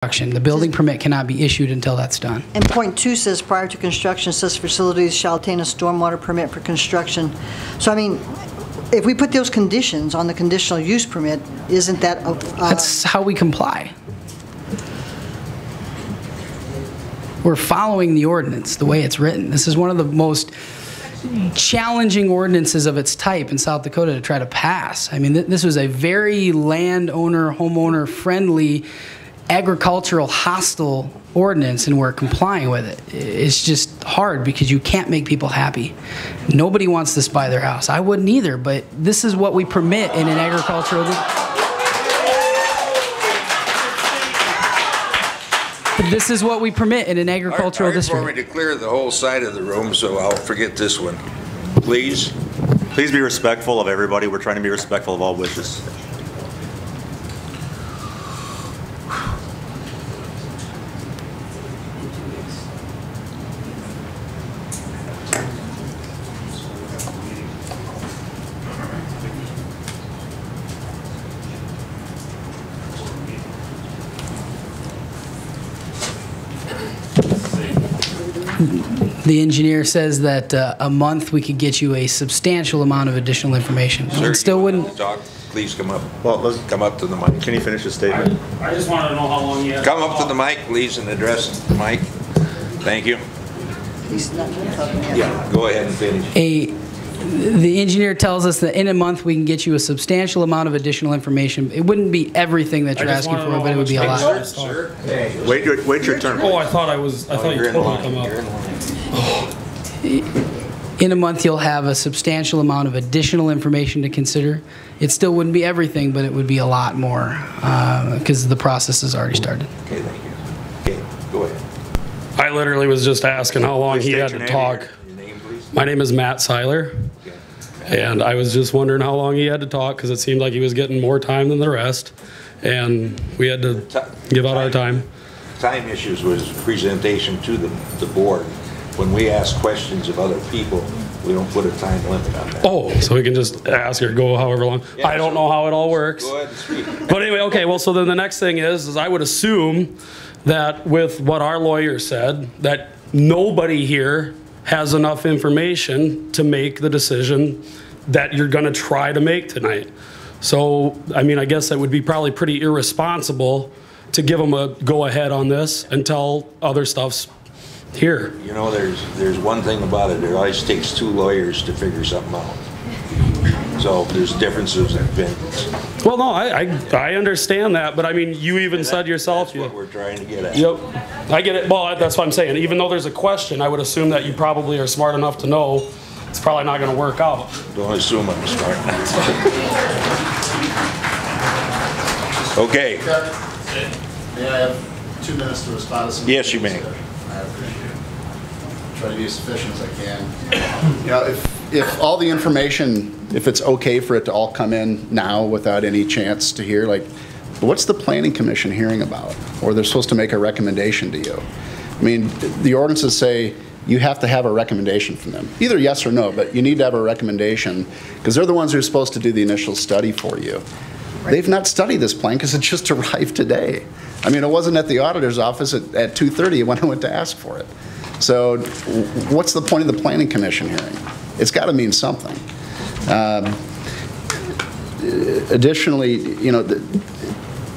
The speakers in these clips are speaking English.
The building permit cannot be issued until that's done. And point 2 says prior to construction, such facilities shall obtain a stormwater permit for construction. So I mean, if we put those conditions on the conditional use permit, isn't that That's how we comply. We're following the ordinance the way it's written. This is one of the most challenging ordinances of its type in South Dakota to try to pass. I mean, this was a very landowner, homeowner friendly, agricultural hostile ordinance, and we're complying with it. It's just hard because you can't make people happy. Nobody wants this by their house. I wouldn't either, but this is what we permit in an agricultural This is what we permit in an agricultural district. I want me to clear the whole side of the room, so I'll forget this one. Please. Please be respectful of everybody. We're trying to be respectful of all wishes. The engineer says that a month we could get you a substantial amount of additional information. Sir, it still wouldn't. Talk. Please come up. Well, let's come up to the mic. Can you finish the statement? I just wanted to know how long you have. Come up to the mic, please, and address the mic. Thank you. he's not done talking yet? Yeah, go ahead and finish. The engineer tells us that in a month we can get you a substantial amount of additional information. It wouldn't be everything that you're asking for, but it would be a lot. Sir, Wait your turn. Oh, I thought you told me to come up. In a month you'll have a substantial amount of additional information to consider. It still wouldn't be everything, but it would be a lot more because the process has already started. Okay, thank you. Okay, go ahead. I literally was just asking how long he had to talk. Your name, please. My name is Matt Seiler, and I was just wondering how long he had to talk because it seemed like he was getting more time than the rest, and we had to give out our time. Time issues was presentation to the board. When we ask questions of other people, we don't put a time limit on that. Oh, so we can just ask or go however long. Yeah, I don't know how it all works. Go ahead and speak. But anyway, okay, well, so then the next thing is I would assume that with what our lawyer said, that nobody here has enough information to make the decision that you're gonna try to make tonight. So, I mean, I guess that would be probably pretty irresponsible to give them a go-ahead on this until other stuff's here. You know, there's one thing about it. It always takes two lawyers to figure something out. So there's differences in opinions. Well, no, I understand that, but I mean, you even said yourself. That's what we're trying to get at. Yep, I get it. Well, that's what I'm saying. Even though there's a question, I would assume that you probably are smart enough to know it's probably not going to work out. Don't assume I'm smart. Okay. May I have 2 minutes to respond to some? Yes, you may. I appreciate it. Try to be as efficient as I can. You know, if all the information, if it's okay for it to all come in now without any chance to hear, like, what's the planning commission hearing about? Or they're supposed to make a recommendation to you. I mean, the ordinances say you have to have a recommendation from them. Either yes or no, but you need to have a recommendation because they're the ones who are supposed to do the initial study for you. Right. They've not studied this plan because it just arrived today. I mean, it wasn't at the auditor's office at 2:30 when I went to ask for it. So what's the point of the planning commission hearing? It's got to mean something. Additionally, you know,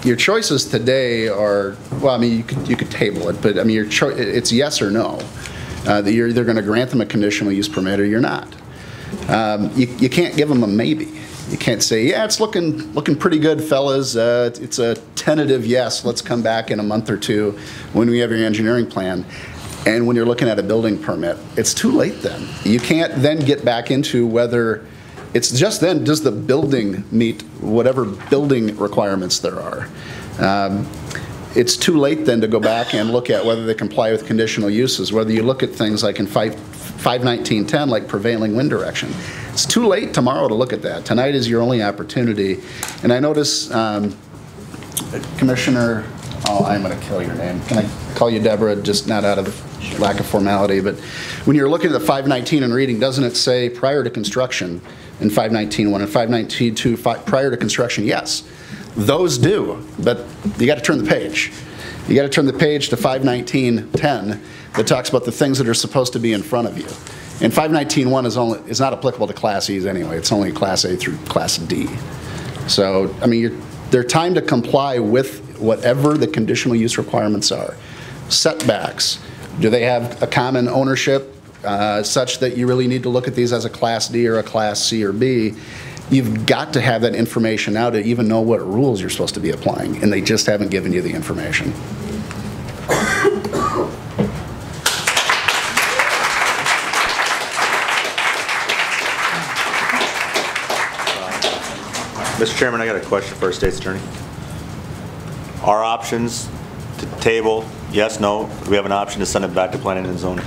your choices today are, well, I mean, you could table it, but I mean, it's yes or no. That you're either going to grant them a conditional use permit or you're not. You can't give them a maybe. You can't say, yeah, it's looking pretty good, fellas. It's a tentative yes. Let's come back in a month or two when we have your engineering plan. And when you're looking at a building permit, it's too late then. You can't then get back into whether it's just then, does the building meet whatever building requirements there are? It's too late then to go back and look at whether they comply with conditional uses, whether you look at things like in 51910, like prevailing wind direction. It's too late tomorrow to look at that. Tonight is your only opportunity. And I notice Commissioner, oh, I'm going to kill your name. Can I call you Deborah, just not out of lack of formality, but when you're looking at the 519 and reading, doesn't it say prior to construction in 519.1 and 519.2 prior to construction? Yes, those do, but you got to turn the page. You got to turn the page to 519.10 that talks about the things that are supposed to be in front of you. And 519.1 is not applicable to Class E's anyway. It's only Class A through Class D. So, I mean, they're timed to comply with whatever the conditional use requirements are. Setbacks. Do they have a common ownership such that you really need to look at these as a Class D or a Class C or B? You've got to have that information now to even know what rules you're supposed to be applying, and they just haven't given you the information. Mr. Chairman, I got a question for our state's attorney. Our options to table, yes, no, we have an option to send it back to planning and zoning.